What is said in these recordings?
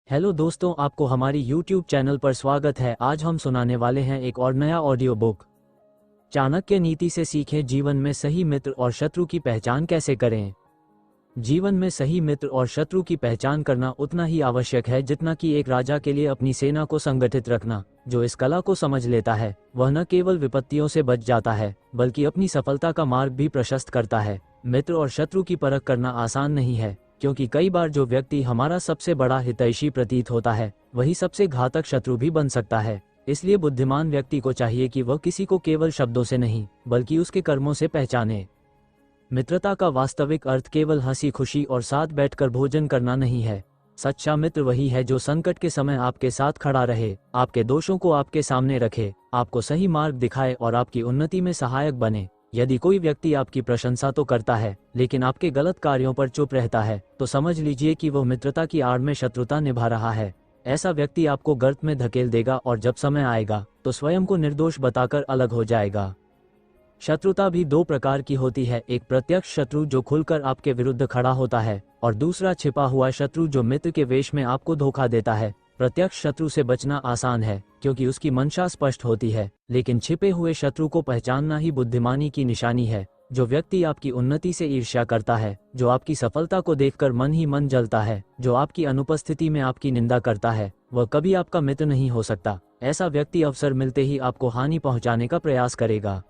Hello दोस्तों, आपको हमारी YouTube चैनल पर स्वागत है। आज हम सुनाने वाले हैं एक और नया ऑडियो बुक। चाणक्य नीति से सीखें जीवन में सही मित्र और शत्रु की पहचान कैसे करें। जीवन में सही मित्र और शत्रु की पहचान करना उतना ही आवश्यक है जितना कि एक राजा के लिए अपनी सेना को संगठित रखना। जो इस कला को समझ लेता है वह न केवल विपत्तियों से बच जाता है बल्कि अपनी सफलता का मार्ग भी प्रशस्त करता है। मित्र और शत्रु की परख करना आसान नहीं है, क्योंकि कई बार जो व्यक्ति हमारा सबसे बड़ा हितैषी प्रतीत होता है वही सबसे घातक शत्रु भी बन सकता है। इसलिए बुद्धिमान व्यक्ति को चाहिए कि वह किसी को केवल शब्दों से नहीं बल्कि उसके कर्मों से पहचाने। मित्रता का वास्तविक अर्थ केवल हंसी खुशी और साथ बैठकर भोजन करना नहीं है। सच्चा मित्र वही है जो संकट के समय आपके साथ खड़ा रहे, आपके दोषों को आपके सामने रखे, आपको सही मार्ग दिखाए और आपकी उन्नति में सहायक बने। यदि कोई व्यक्ति आपकी प्रशंसा तो करता है लेकिन आपके गलत कार्यों पर चुप रहता है तो समझ लीजिए कि वह मित्रता की आड़ में शत्रुता निभा रहा है। ऐसा व्यक्ति आपको गर्त में धकेल देगा और जब समय आएगा तो स्वयं को निर्दोष बताकर अलग हो जाएगा। शत्रुता भी दो प्रकार की होती है, एक प्रत्यक्ष शत्रु जो खुलकर आपके विरुद्ध खड़ा होता है और दूसरा छिपा हुआ शत्रु जो मित्र के वेश में आपको धोखा देता है। प्रत्यक्ष शत्रु से बचना आसान है क्योंकि उसकी मंशा स्पष्ट होती है, लेकिन छिपे हुए शत्रु को पहचानना ही बुद्धिमानी की निशानी है। जो व्यक्ति आपकी उन्नति से ईर्ष्या करता है, जो आपकी सफलता को देखकर मन ही मन जलता है, जो आपकी अनुपस्थिति में आपकी निंदा करता है, वह कभी आपका मित्र नहीं हो सकता। ऐसा व्यक्ति अवसर मिलते ही आपको हानि पहुंचाने का प्रयास करेगा।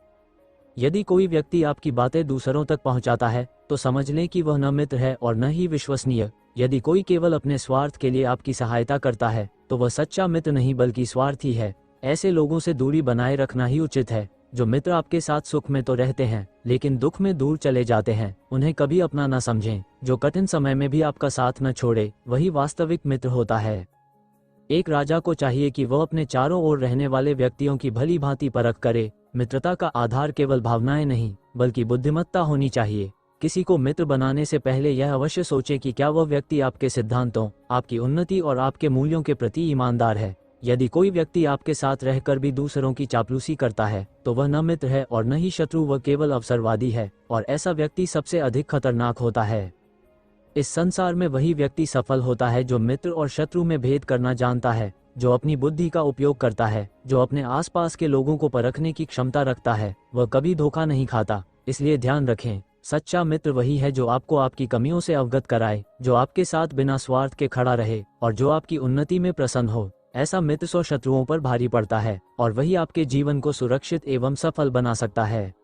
यदि कोई व्यक्ति आपकी बातें दूसरों तक पहुंचाता है तो समझ लें कि वह न मित्र है और न ही विश्वसनीय। यदि कोई केवल अपने स्वार्थ के लिए आपकी सहायता करता है तो वह सच्चा मित्र नहीं बल्कि स्वार्थी है। ऐसे लोगों से दूरी बनाए रखना ही उचित है। जो मित्र आपके साथ सुख में तो रहते हैं लेकिन दुख में दूर चले जाते हैं, उन्हें कभी अपना न समझें। जो कठिन समय में भी आपका साथ न छोड़े वही वास्तविक मित्र होता है। एक राजा को चाहिए कि वह अपने चारों ओर रहने वाले व्यक्तियों की भली भांति परख करे। मित्रता का आधार केवल भावनाएं नहीं बल्कि बुद्धिमत्ता होनी चाहिए। किसी को मित्र बनाने से पहले यह अवश्य सोचें कि क्या वह व्यक्ति आपके सिद्धांतों, आपकी उन्नति और आपके मूल्यों के प्रति ईमानदार है। यदि कोई व्यक्ति आपके साथ रहकर भी दूसरों की चापलूसी करता है तो वह न मित्र है और न ही शत्रु, वह केवल अवसरवादी है, और ऐसा व्यक्ति सबसे अधिक खतरनाक होता है। इस संसार में वही व्यक्ति सफल होता है जो मित्र और शत्रु में भेद करना जानता है, जो अपनी बुद्धि का उपयोग करता है, जो अपने आसपास के लोगों को परखने की क्षमता रखता है। वह कभी धोखा नहीं खाता। इसलिए ध्यान रखें, सच्चा मित्र वही है जो आपको आपकी कमियों से अवगत कराए, जो आपके साथ बिना स्वार्थ के खड़ा रहे और जो आपकी उन्नति में प्रसन्न हो। ऐसा मित्र 100 शत्रुओं पर भारी पड़ता है और वही आपके जीवन को सुरक्षित एवं सफल बना सकता है।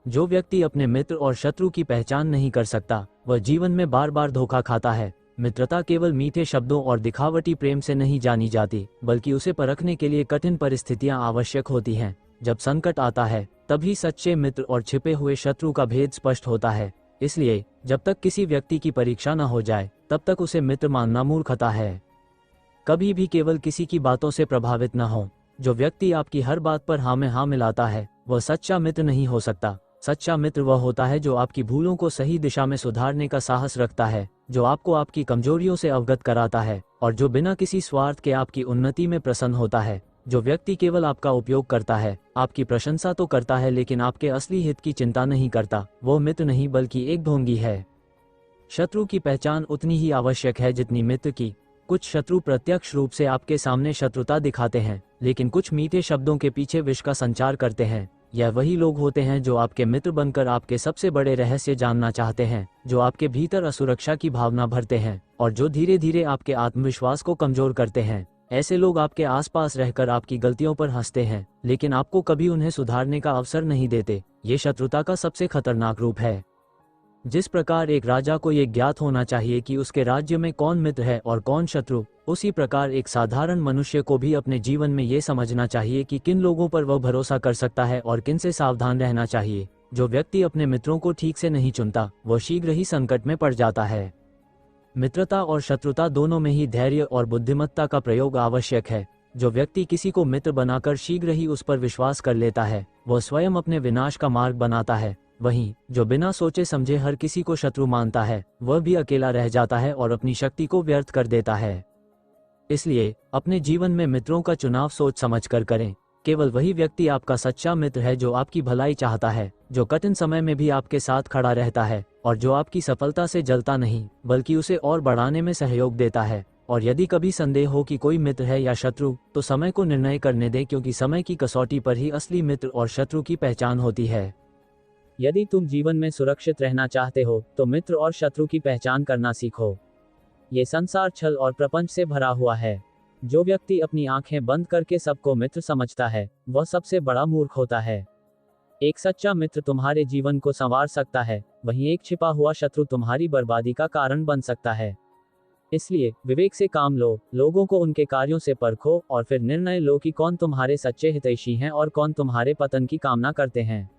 जो व्यक्ति अपने मित्र और शत्रु की पहचान नहीं कर सकता वह जीवन में बार बार धोखा खाता है। मित्रता केवल मीठे शब्दों और दिखावटी प्रेम से नहीं जानी जाती बल्कि उसे परखने के लिए कठिन परिस्थितियां आवश्यक होती हैं। जब संकट आता है तभी सच्चे मित्र और छिपे हुए शत्रु का भेद स्पष्ट होता है। इसलिए जब तक किसी व्यक्ति की परीक्षा न हो जाए तब तक उसे मित्र मानना मूर्खता है। कभी भी केवल किसी की बातों से प्रभावित न हो। जो व्यक्ति आपकी हर बात पर हाँ में हाँ मिलाता है वह सच्चा मित्र नहीं हो सकता। सच्चा मित्र वह होता है जो आपकी भूलों को सही दिशा में सुधारने का साहस रखता है, जो आपको आपकी कमजोरियों से अवगत कराता है और जो बिना किसी स्वार्थ के आपकी उन्नति में प्रसन्न होता है। जो व्यक्ति केवल आपका उपयोग करता है, आपकी प्रशंसा तो करता है लेकिन आपके असली हित की चिंता नहीं करता, वो मित्र नहीं बल्कि एक ढोंगी है। शत्रु की पहचान उतनी ही आवश्यक है जितनी मित्र की। कुछ शत्रु प्रत्यक्ष रूप से आपके सामने शत्रुता दिखाते हैं लेकिन कुछ मीठे शब्दों के पीछे विष का संचार करते हैं। यह वही लोग होते हैं जो आपके मित्र बनकर आपके सबसे बड़े रहस्य जानना चाहते हैं, जो आपके भीतर असुरक्षा की भावना भरते हैं और जो धीरे धीरे आपके आत्मविश्वास को कमजोर करते हैं। ऐसे लोग आपके आसपास रहकर आपकी गलतियों पर हंसते हैं लेकिन आपको कभी उन्हें सुधारने का अवसर नहीं देते। ये शत्रुता का सबसे खतरनाक रूप है। जिस प्रकार एक राजा को ये ज्ञात होना चाहिए कि उसके राज्य में कौन मित्र है और कौन शत्रु, उसी प्रकार एक साधारण मनुष्य को भी अपने जीवन में ये समझना चाहिए कि किन लोगों पर वह भरोसा कर सकता है और किन से सावधान रहना चाहिए। जो व्यक्ति अपने मित्रों को ठीक से नहीं चुनता वह शीघ्र ही संकट में पड़ जाता है। मित्रता और शत्रुता दोनों में ही धैर्य और बुद्धिमत्ता का प्रयोग आवश्यक है। जो व्यक्ति किसी को मित्र बनाकर शीघ्र ही उस पर विश्वास कर लेता है वह स्वयं अपने विनाश का मार्ग बनाता है। वहीं जो बिना सोचे समझे हर किसी को शत्रु मानता है वह भी अकेला रह जाता है और अपनी शक्ति को व्यर्थ कर देता है। इसलिए अपने जीवन में मित्रों का चुनाव सोच समझकर करें। केवल वही व्यक्ति आपका सच्चा मित्र है जो आपकी भलाई चाहता है, जो कठिन समय में भी आपके साथ खड़ा रहता है और जो आपकी सफलता से जलता नहीं बल्कि उसे और बढ़ाने में सहयोग देता है। और यदि कभी संदेह हो कि कोई मित्र है या शत्रु, तो समय को निर्णय करने दें, क्योंकि समय की कसौटी पर ही असली मित्र और शत्रु की पहचान होती है। यदि तुम जीवन में सुरक्षित रहना चाहते हो, तो मित्र और शत्रु की पहचान करना सीखो। ये संसार छल और प्रपंच से भरा हुआ है। जो व्यक्ति अपनी आंखें बंद करके सबको मित्र समझता है, वह सबसे बड़ा मूर्ख होता है। एक सच्चा मित्र तुम्हारे जीवन को संवार सकता है, वहीं एक छिपा हुआ शत्रु तुम्हारी बर्बादी का कारण बन सकता है। इसलिए विवेक से काम लो, लोगों को उनके कार्यों से परखो और फिर निर्णय लो कि कौन तुम्हारे सच्चे हितैषी हैं और कौन तुम्हारे पतन की कामना करते हैं।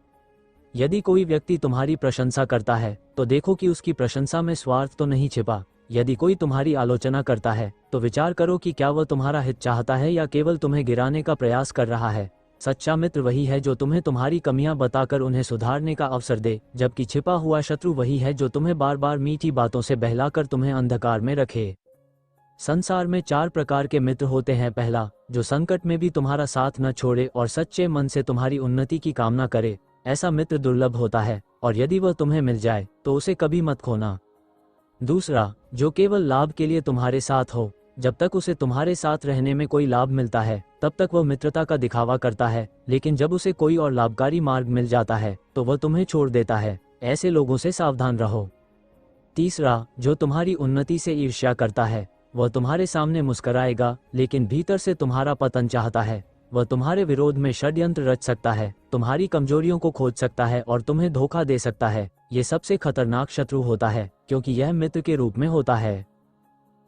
यदि कोई व्यक्ति तुम्हारी प्रशंसा करता है, तो देखो कि उसकी प्रशंसा में स्वार्थ तो नहीं छिपा। यदि कोई तुम्हारी आलोचना करता है, तो विचार करो कि क्या वह तुम्हारा हित चाहता है या केवल तुम्हें गिराने का प्रयास कर रहा है। सच्चा मित्र वही है जो तुम्हें तुम्हारी कमियां बताकर उन्हें सुधारने का अवसर दे, जबकि छिपा हुआ शत्रु वही है जो तुम्हें बार बार मीठी बातों से बहलाकर तुम्हें अंधकार में रखे। संसार में 4 प्रकार के मित्र होते हैं। पहला, जो संकट में भी तुम्हारा साथ न छोड़े और सच्चे मन से तुम्हारी उन्नति की कामना करे। ऐसा मित्र दुर्लभ होता है, और यदि वह तुम्हें मिल जाए तो उसे कभी मत खोना। दूसरा, जो केवल लाभ के लिए तुम्हारे साथ हो। जब तक उसे तुम्हारे साथ रहने में कोई लाभ मिलता है, तब तक वह मित्रता का दिखावा करता है, लेकिन जब उसे कोई और लाभकारी मार्ग मिल जाता है, तो वह तुम्हें छोड़ देता है। ऐसे लोगों से सावधान रहो। तीसरा, जो तुम्हारी उन्नति से ईर्ष्या करता है। वह तुम्हारे सामने मुस्कराएगा, लेकिन भीतर से तुम्हारा पतन चाहता है। वह तुम्हारे विरोध में षड्यंत्र रच सकता है, तुम्हारी कमजोरियों को खोज सकता है और तुम्हें धोखा दे सकता है। ये सबसे खतरनाक शत्रु होता है, क्योंकि यह मित्र के रूप में होता है।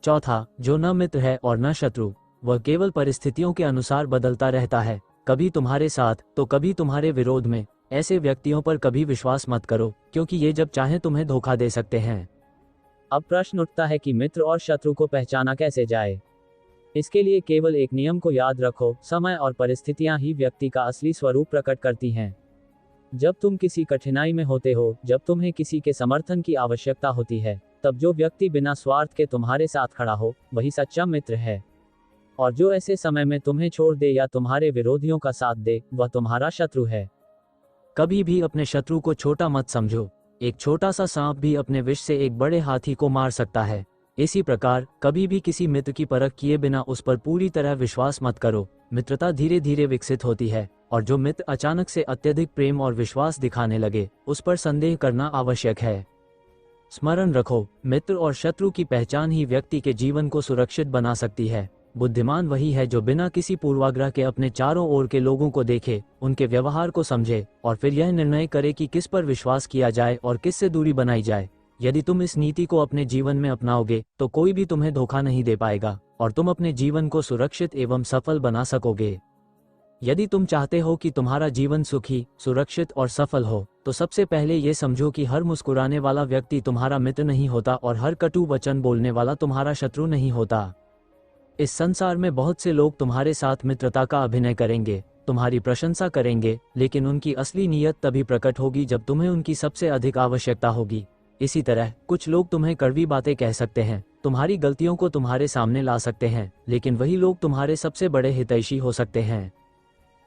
चौथा, जो न मित्र है और न शत्रु। वह केवल परिस्थितियों के अनुसार बदलता रहता है, कभी तुम्हारे साथ तो कभी तुम्हारे विरोध में। ऐसे व्यक्तियों पर कभी विश्वास मत करो, क्योंकि ये जब चाहे तुम्हें धोखा दे सकते हैं। अब प्रश्न उठता है कि मित्र और शत्रु को पहचाना कैसे जाए। इसके लिए केवल एक नियम को याद रखो, समय और परिस्थितियां ही व्यक्ति का असली स्वरूप प्रकट करती हैं। जब तुम किसी कठिनाई में होते हो, जब तुम्हें किसी के समर्थन की आवश्यकता होती है, तब जो व्यक्ति बिना स्वार्थ के तुम्हारे साथ खड़ा हो, वही सच्चा मित्र है। और जो ऐसे समय में तुम्हें छोड़ दे या तुम्हारे विरोधियों का साथ दे, वह तुम्हारा शत्रु है। कभी भी अपने शत्रु को छोटा मत समझो। एक छोटा सा सांप भी अपने विष से एक बड़े हाथी को मार सकता है। इसी प्रकार कभी भी किसी मित्र की परख किए बिना उस पर पूरी तरह विश्वास मत करो। मित्रता धीरे धीरे विकसित होती है, और जो मित्र अचानक से अत्यधिक प्रेम और विश्वास दिखाने लगे, उस पर संदेह करना आवश्यक है। स्मरण रखो, मित्र और शत्रु की पहचान ही व्यक्ति के जीवन को सुरक्षित बना सकती है। बुद्धिमान वही है जो बिना किसी पूर्वाग्रह के अपने चारों ओर के लोगों को देखे, उनके व्यवहार को समझे और फिर यह निर्णय करे कि किस पर विश्वास किया जाए और किस से दूरी बनाई जाए। यदि तुम इस नीति को अपने जीवन में अपनाओगे, तो कोई भी तुम्हें धोखा नहीं दे पाएगा और तुम अपने जीवन को सुरक्षित एवं सफल बना सकोगे। यदि तुम चाहते हो कि तुम्हारा जीवन सुखी, सुरक्षित और सफल हो, तो सबसे पहले ये समझो कि हर मुस्कुराने वाला व्यक्ति तुम्हारा मित्र नहीं होता और हर कटु वचन बोलने वाला तुम्हारा शत्रु नहीं होता। इस संसार में बहुत से लोग तुम्हारे साथ मित्रता का अभिनय करेंगे, तुम्हारी प्रशंसा करेंगे, लेकिन उनकी असली नीयत तभी प्रकट होगी जब तुम्हें उनकी सबसे अधिक आवश्यकता होगी। इसी तरह कुछ लोग तुम्हें कड़वी बातें कह सकते हैं, तुम्हारी गलतियों को तुम्हारे सामने ला सकते हैं, लेकिन वही लोग तुम्हारे सबसे बड़े हितैषी हो सकते हैं।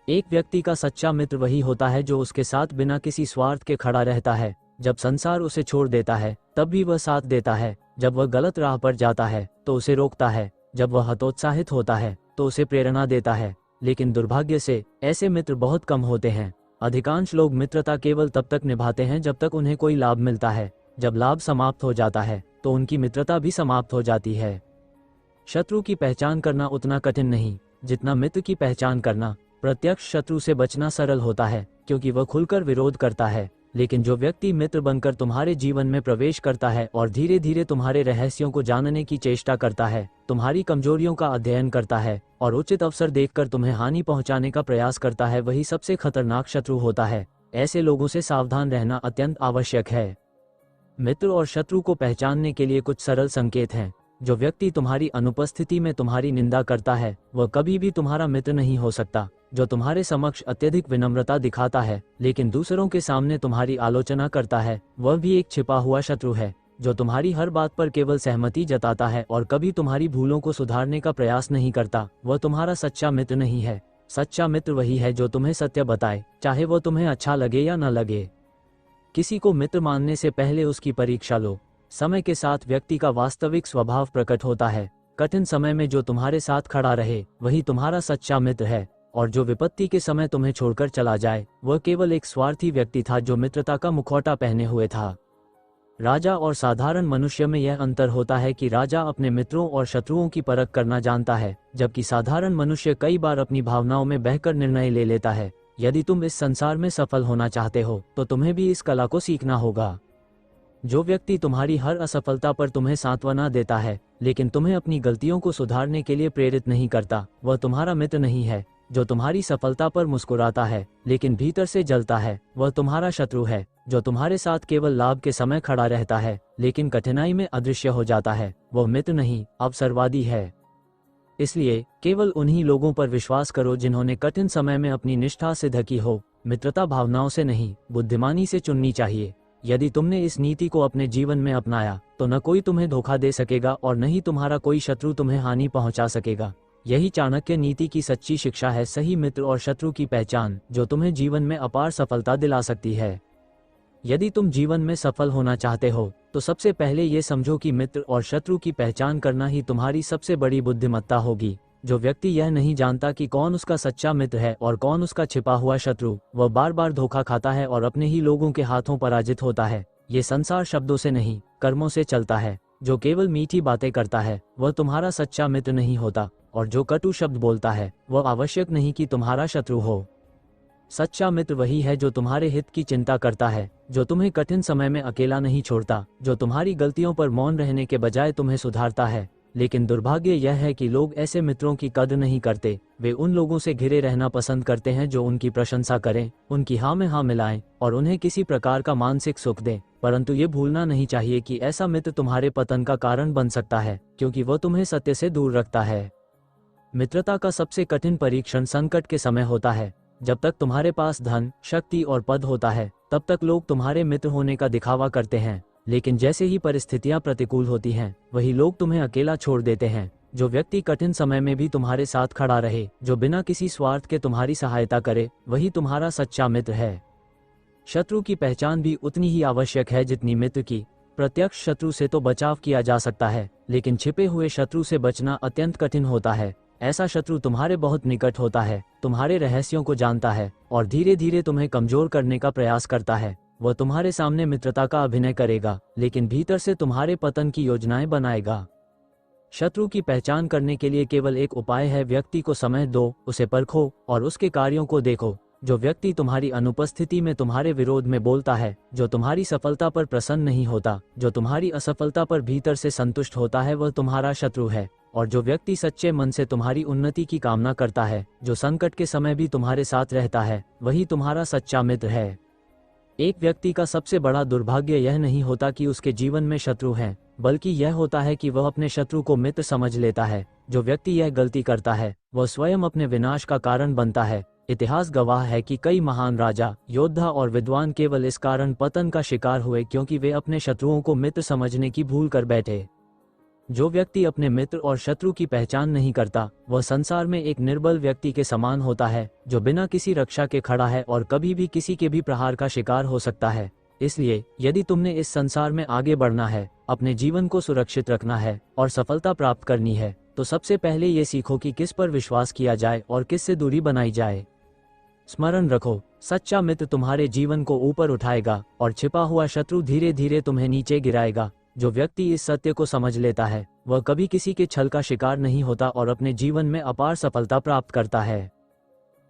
एक व्यक्ति का सच्चा मित्र वही होता है जो उसके साथ बिना किसी स्वार्थ के खड़ा रहता है। जब संसार उसे छोड़ देता है, तब भी वह साथ देता है। जब वह गलत राह पर जाता है, तो उसे रोकता है। जब वह हतोत्साहित होता है, तो उसे प्रेरणा देता है। लेकिन दुर्भाग्य से ऐसे मित्र बहुत कम होते हैं। अधिकांश लोग मित्रता केवल तब तक निभाते हैं जब तक उन्हें कोई लाभ मिलता है। जब लाभ समाप्त हो जाता है, तो उनकी मित्रता भी समाप्त हो जाती है। शत्रु की पहचान करना उतना कठिन नहीं जितना मित्र की पहचान करना। प्रत्यक्ष शत्रु से बचना सरल होता है, क्योंकि वह खुलकर विरोध करता है। लेकिन जो व्यक्ति मित्र बनकर तुम्हारे जीवन में प्रवेश करता है और धीरे धीरे तुम्हारे रहस्यों को जानने की चेष्टा करता है, तुम्हारी कमजोरियों का अध्ययन करता है और उचित अवसर देखकर तुम्हें हानि पहुंचाने का प्रयास करता है, वही सबसे खतरनाक शत्रु होता है। ऐसे लोगों से सावधान रहना अत्यंत आवश्यक है। मित्र और शत्रु को पहचानने के लिए कुछ सरल संकेत हैं। जो व्यक्ति तुम्हारी अनुपस्थिति में तुम्हारी निंदा करता है, वह कभी भी तुम्हारा मित्र नहीं हो सकता। जो तुम्हारे समक्ष अत्यधिक विनम्रता दिखाता है, लेकिन दूसरों के सामने तुम्हारी आलोचना करता है, वह भी एक छिपा हुआ शत्रु है। जो तुम्हारी हर बात पर केवल सहमति जताता है और कभी तुम्हारी भूलों को सुधारने का प्रयास नहीं करता, वह तुम्हारा सच्चा मित्र नहीं है। सच्चा मित्र वही है जो तुम्हें सत्य बताए, चाहे वो तुम्हें अच्छा लगे या न लगे। किसी को मित्र मानने से पहले उसकी परीक्षा लो। समय के साथ व्यक्ति का वास्तविक स्वभाव प्रकट होता है। कठिन समय में जो तुम्हारे साथ खड़ा रहे वही तुम्हारा सच्चा मित्र है, और जो विपत्ति के समय तुम्हें छोड़कर चला जाए वह केवल एक स्वार्थी व्यक्ति था जो मित्रता का मुखौटा पहने हुए था। राजा और साधारण मनुष्य में यह अंतर होता है कि राजा अपने मित्रों और शत्रुओं की परख करना जानता है, जबकि साधारण मनुष्य कई बार अपनी भावनाओं में बहकर निर्णय ले लेता है। यदि तुम इस संसार में सफल होना चाहते हो तो तुम्हें भी इस कला को सीखना होगा। जो व्यक्ति तुम्हारी हर असफलता पर तुम्हें सांत्वना देता है लेकिन तुम्हें अपनी गलतियों को सुधारने के लिए प्रेरित नहीं करता, वह तुम्हारा मित्र नहीं है। जो तुम्हारी सफलता पर मुस्कुराता है लेकिन भीतर से जलता है, वह तुम्हारा शत्रु है। जो तुम्हारे साथ केवल लाभ के समय खड़ा रहता है लेकिन कठिनाई में अदृश्य हो जाता है, वह मित्र नहीं, अवसरवादी है। इसलिए केवल उन्हीं लोगों पर विश्वास करो जिन्होंने कठिन समय में अपनी निष्ठा सिद्ध की हो। मित्रता भावनाओं से नहीं, बुद्धिमानी से चुननी चाहिए। यदि तुमने इस नीति को अपने जीवन में अपनाया तो न कोई तुम्हें धोखा दे सकेगा और न ही तुम्हारा कोई शत्रु तुम्हें हानि पहुंचा सकेगा। यही चाणक्य नीति की सच्ची शिक्षा है, सही मित्र और शत्रु की पहचान, जो तुम्हें जीवन में अपार सफलता दिला सकती है। यदि तुम जीवन में सफल होना चाहते हो तो सबसे पहले ये समझो कि मित्र और शत्रु की पहचान करना ही तुम्हारी सबसे बड़ी बुद्धिमत्ता होगी। जो व्यक्ति यह नहीं जानता कि कौन उसका सच्चा मित्र है और कौन उसका छिपा हुआ शत्रु, वह बार बार धोखा खाता है और अपने ही लोगों के हाथों पराजित होता है। ये संसार शब्दों से नहीं, कर्मों से चलता है। जो केवल मीठी बातें करता है वह तुम्हारा सच्चा मित्र नहीं होता, और जो कटु शब्द बोलता है वह आवश्यक नहीं कि तुम्हारा शत्रु हो। सच्चा मित्र वही है जो तुम्हारे हित की चिंता करता है, जो तुम्हें कठिन समय में अकेला नहीं छोड़ता, जो तुम्हारी गलतियों पर मौन रहने के बजाय तुम्हें सुधारता है। लेकिन दुर्भाग्य यह है कि लोग ऐसे मित्रों की कद्र नहीं करते। वे उन लोगों से घिरे रहना पसंद करते हैं जो उनकी प्रशंसा करें, उनकी हाँ में हाँ मिलाएं और उन्हें किसी प्रकार का मानसिक सुख दें। परंतु ये भूलना नहीं चाहिए कि ऐसा मित्र तुम्हारे पतन का कारण बन सकता है, क्योंकि वह तुम्हें सत्य से दूर रखता है। मित्रता का सबसे कठिन परीक्षण संकट के समय होता है। जब तक तुम्हारे पास धन, शक्ति और पद होता है तब तक लोग तुम्हारे मित्र होने का दिखावा करते हैं, लेकिन जैसे ही परिस्थितियां प्रतिकूल होती हैं वही लोग तुम्हें अकेला छोड़ देते हैं। जो व्यक्ति कठिन समय में भी तुम्हारे साथ खड़ा रहे, जो बिना किसी स्वार्थ के तुम्हारी सहायता करे, वही तुम्हारा सच्चा मित्र है। शत्रु की पहचान भी उतनी ही आवश्यक है जितनी मित्र की। प्रत्यक्ष शत्रु से तो बचाव किया जा सकता है, लेकिन छिपे हुए शत्रु से बचना अत्यंत कठिन होता है। ऐसा शत्रु तुम्हारे बहुत निकट होता है, तुम्हारे रहस्यों को जानता है और धीरे धीरे तुम्हें कमजोर करने का प्रयास करता है। वह तुम्हारे सामने मित्रता का अभिनय करेगा, लेकिन भीतर से तुम्हारे पतन की योजनाएं बनाएगा। शत्रु की पहचान करने के लिए केवल एक उपाय है, व्यक्ति को समय दो, उसे परखो और उसके कार्यों को देखो। जो व्यक्ति तुम्हारी अनुपस्थिति में तुम्हारे विरोध में बोलता है, जो तुम्हारी सफलता पर प्रसन्न नहीं होता, जो तुम्हारी असफलता पर भीतर से संतुष्ट होता है, वह तुम्हारा शत्रु है। और जो व्यक्ति सच्चे मन से तुम्हारी उन्नति की कामना करता है, जो संकट के समय भी तुम्हारे साथ रहता है, वही तुम्हारा सच्चा मित्र है। एक व्यक्ति का सबसे बड़ा दुर्भाग्य यह नहीं होता कि उसके जीवन में शत्रु हैं, बल्कि यह होता है कि वह अपने शत्रु को मित्र समझ लेता है। जो व्यक्ति यह गलती करता है वह स्वयं अपने विनाश का कारण बनता है। इतिहास गवाह है कि कई महान राजा, योद्धा और विद्वान केवल इस कारण पतन का शिकार हुए क्योंकि वे अपने शत्रुओं को मित्र समझने की भूल कर बैठे। जो व्यक्ति अपने मित्र और शत्रु की पहचान नहीं करता, वह संसार में एक निर्बल व्यक्ति के समान होता है, जो बिना किसी रक्षा के खड़ा है और कभी भी किसी के भी प्रहार का शिकार हो सकता है। इसलिए यदि तुमने इस संसार में आगे बढ़ना है, अपने जीवन को सुरक्षित रखना है और सफलता प्राप्त करनी है, तो सबसे पहले ये सीखो कि किस पर विश्वास किया जाए और किस से दूरी बनाई जाए। स्मरण रखो, सच्चा मित्र तुम्हारे जीवन को ऊपर उठाएगा और छिपा हुआ शत्रु धीरे धीरे तुम्हें नीचे गिराएगा। जो व्यक्ति इस सत्य को समझ लेता है वह कभी किसी के छल का शिकार नहीं होता और अपने जीवन में अपार सफलता प्राप्त करता है।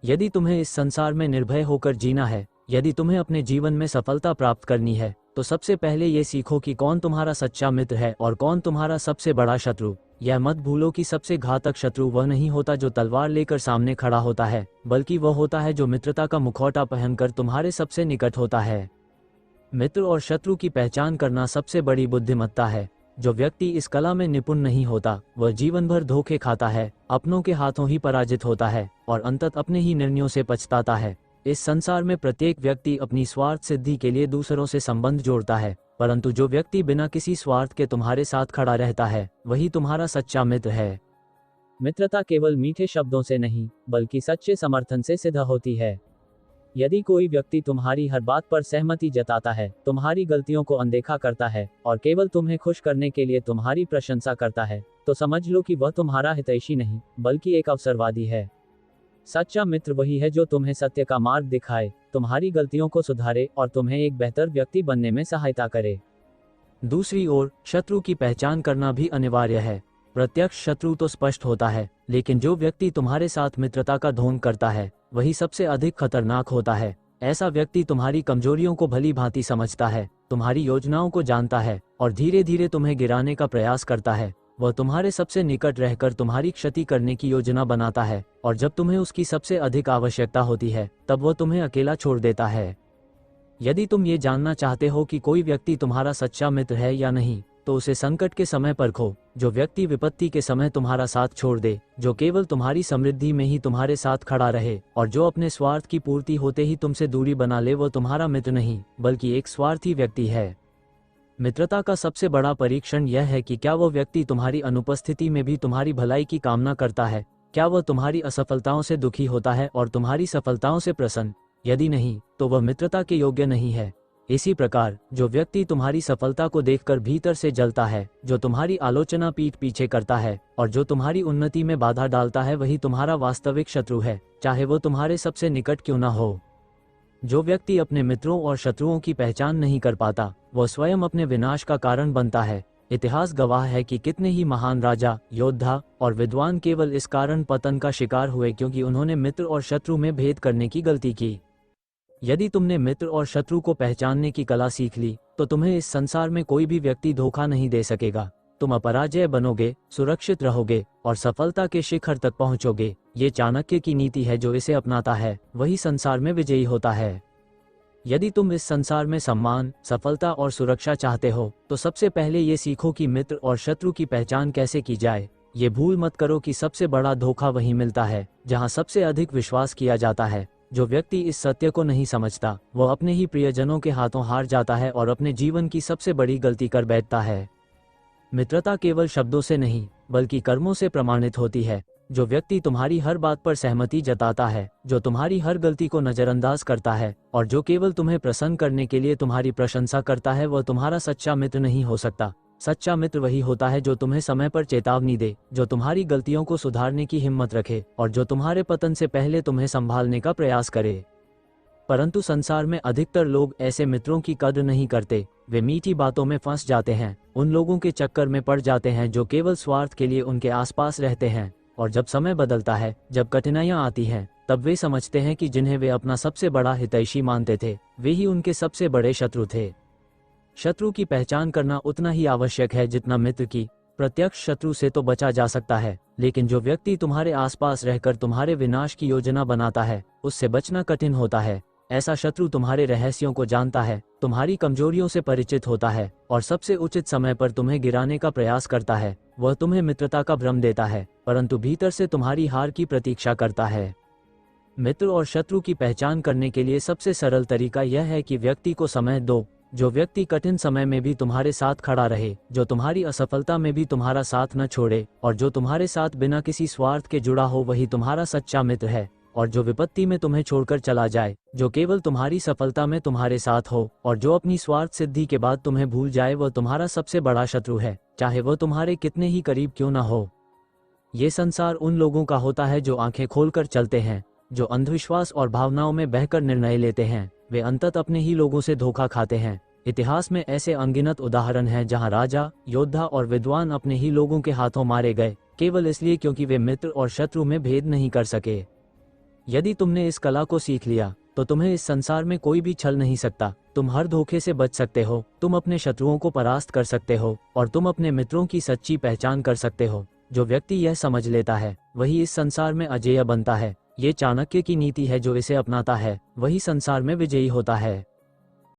यदि तुम्हें इस संसार में निर्भय होकर जीना है, यदि तुम्हें अपने जीवन में सफलता प्राप्त करनी है, तो सबसे पहले ये सीखो कि कौन तुम्हारा सच्चा मित्र है और कौन तुम्हारा सबसे बड़ा शत्रु। यह मत भूलो कि सबसे घातक शत्रु वह नहीं होता जो तलवार लेकर सामने खड़ा होता है, बल्कि वह होता है जो मित्रता का मुखौटा पहनकर तुम्हारे सबसे निकट होता है। मित्र और शत्रु की पहचान करना सबसे बड़ी बुद्धिमत्ता है। जो व्यक्ति इस कला में निपुण नहीं होता, वह जीवन भर धोखे खाता है, अपनों के हाथों ही पराजित होता है और अंततः अपने ही निर्णयों से पछताता है। इस संसार में प्रत्येक व्यक्ति अपनी स्वार्थ सिद्धि के लिए दूसरों से संबंध जोड़ता है, परंतु जो व्यक्ति बिना किसी स्वार्थ के तुम्हारे साथ खड़ा रहता है, वही तुम्हारा सच्चा मित्र है। मित्रता केवल मीठे शब्दों से नहीं, बल्कि सच्चे समर्थन से सिद्ध होती है। यदि कोई व्यक्ति तुम्हारी हर बात पर सहमति जताता है, तुम्हारी गलतियों को अनदेखा करता है और केवल तुम्हें खुश करने के लिए तुम्हारी प्रशंसा करता है, तो समझ लो कि वह तुम्हारा हितैषी नहीं बल्कि एक अवसरवादी है। सच्चा मित्र वही है जो तुम्हें सत्य का मार्ग दिखाए, तुम्हारी गलतियों को सुधारे और तुम्हें एक बेहतर व्यक्ति बनने में सहायता करे। दूसरी ओर, शत्रु की पहचान करना भी अनिवार्य है। प्रत्यक्ष शत्रु तो स्पष्ट होता है, लेकिन जो व्यक्ति तुम्हारे साथ मित्रता का ढोंग करता है, वही सबसे अधिक खतरनाक होता है। ऐसा व्यक्ति तुम्हारी कमजोरियों को भली भांति समझता है, तुम्हारी योजनाओं को जानता है और धीरे धीरे तुम्हें गिराने का प्रयास करता है। वह तुम्हारे सबसे निकट रहकर तुम्हारी क्षति करने की योजना बनाता है और जब तुम्हें उसकी सबसे अधिक आवश्यकता होती है, तब वह तुम्हें अकेला छोड़ देता है। यदि तुम ये जानना चाहते हो कि कोई व्यक्ति तुम्हारा सच्चा मित्र है या नहीं, तो उसे संकट के समय परखो। जो व्यक्ति विपत्ति के समय तुम्हारा साथ छोड़ दे, जो केवल तुम्हारी समृद्धि में ही तुम्हारे साथ खड़ा रहे और जो अपने स्वार्थ की पूर्ति होते ही तुमसे दूरी बना ले, वो तुम्हारा मित्र नहीं बल्कि एक स्वार्थी व्यक्ति है। मित्रता का सबसे बड़ा परीक्षण यह है कि क्या वह व्यक्ति तुम्हारी अनुपस्थिति में भी तुम्हारी भलाई की कामना करता है। क्या वह तुम्हारी असफलताओं से दुखी होता है और तुम्हारी सफलताओं से प्रसन्न? यदि नहीं, तो वह मित्रता के योग्य नहीं है। इसी प्रकार जो व्यक्ति तुम्हारी सफलता को देखकर भीतर से जलता है, जो तुम्हारी आलोचना पीठ पीछे करता है और जो तुम्हारी उन्नति में बाधा डालता है, वही तुम्हारा वास्तविक शत्रु है, चाहे वो तुम्हारे सबसे निकट क्यों न हो। जो व्यक्ति अपने मित्रों और शत्रुओं की पहचान नहीं कर पाता, वह स्वयं अपने विनाश का कारण बनता है। इतिहास गवाह है कि कितने ही महान राजा, योद्धा और विद्वान केवल इस कारण पतन का शिकार हुए क्योंकि उन्होंने मित्र और शत्रु में भेद करने की गलती की। यदि तुमने मित्र और शत्रु को पहचानने की कला सीख ली, तो तुम्हें इस संसार में कोई भी व्यक्ति धोखा नहीं दे सकेगा। तुम अपराजय बनोगे, सुरक्षित रहोगे और सफलता के शिखर तक पहुंचोगे। ये चाणक्य की नीति है, जो इसे अपनाता है वही संसार में विजयी होता है। यदि तुम इस संसार में सम्मान, सफलता और सुरक्षा चाहते हो, तो सबसे पहले ये सीखो कि मित्र और शत्रु की पहचान कैसे की जाए। ये भूल मत करो कि सबसे बड़ा धोखा वहीं मिलता है जहां सबसे अधिक विश्वास किया जाता है। जो व्यक्ति इस सत्य को नहीं समझता, वह अपने ही प्रियजनों के हाथों हार जाता है और अपने जीवन की सबसे बड़ी गलती कर बैठता है। मित्रता केवल शब्दों से नहीं बल्कि कर्मों से प्रमाणित होती है। जो व्यक्ति तुम्हारी हर बात पर सहमति जताता है, जो तुम्हारी हर गलती को नजरअंदाज करता है और जो केवल तुम्हें प्रसन्न करने के लिए तुम्हारी प्रशंसा करता है, वह तुम्हारा सच्चा मित्र नहीं हो सकता। सच्चा मित्र वही होता है जो तुम्हें समय पर चेतावनी दे, जो तुम्हारी गलतियों को सुधारने की हिम्मत रखे और जो तुम्हारे पतन से पहले तुम्हें संभालने का प्रयास करे। परंतु संसार में अधिकतर लोग ऐसे मित्रों की कद्र नहीं करते। वे मीठी बातों में फंस जाते हैं, उन लोगों के चक्कर में पड़ जाते हैं जो केवल स्वार्थ के लिए उनके आसपास रहते हैं। और जब समय बदलता है, जब कठिनाइयां आती हैं, तब वे समझते हैं कि जिन्हें वे अपना सबसे बड़ा हितैषी मानते थे, वे ही उनके सबसे बड़े शत्रु थे। शत्रु की पहचान करना उतना ही आवश्यक है जितना मित्र की। प्रत्यक्ष शत्रु से तो बचा जा सकता है, लेकिन जो व्यक्ति तुम्हारे आसपास रहकर तुम्हारे विनाश की योजना बनाता है, उससे बचना कठिन होता है। ऐसा शत्रु तुम्हारे रहस्यों को जानता है, तुम्हारी कमजोरियों से परिचित होता है और सबसे उचित समय पर तुम्हें गिराने का प्रयास करता है। वह तुम्हें मित्रता का भ्रम देता है, परंतु भीतर से तुम्हारी हार की प्रतीक्षा करता है। मित्र और शत्रु की पहचान करने के लिए सबसे सरल तरीका यह है कि व्यक्ति को समय दो। जो व्यक्ति कठिन समय में भी तुम्हारे साथ खड़ा रहे, जो तुम्हारी असफलता में भी तुम्हारा साथ न छोड़े और जो तुम्हारे साथ बिना किसी स्वार्थ के जुड़ा हो, वही तुम्हारा सच्चा मित्र है। और जो विपत्ति में तुम्हें छोड़कर चला जाए, जो केवल तुम्हारी सफलता में तुम्हारे साथ हो और जो अपनी स्वार्थ सिद्धि के बाद तुम्हें भूल जाए, वह तुम्हारा सबसे बड़ा शत्रु है, चाहे वह तुम्हारे कितने ही करीब क्यों न हो। ये संसार उन लोगों का होता है जो आंखें खोलकर चलते हैं, जो अंधविश्वास और भावनाओं में बहकर निर्णय लेते हैं। वे अंततः अपने ही लोगों से धोखा खाते हैं। इतिहास में ऐसे अनगिनत उदाहरण हैं जहां राजा, योद्धा और विद्वान अपने ही लोगों के हाथों मारे गए, केवल इसलिए क्योंकि वे मित्र और शत्रु में भेद नहीं कर सके। यदि तुमने इस कला को सीख लिया, तो तुम्हें इस संसार में कोई भी छल नहीं सकता। तुम हर धोखे से बच सकते हो, तुम अपने शत्रुओं को परास्त कर सकते हो और तुम अपने मित्रों की सच्ची पहचान कर सकते हो। जो व्यक्ति यह समझ लेता है, वही इस संसार में अजेय बनता है। ये चाणक्य की नीति है, जो इसे अपनाता है वही संसार में विजयी होता है।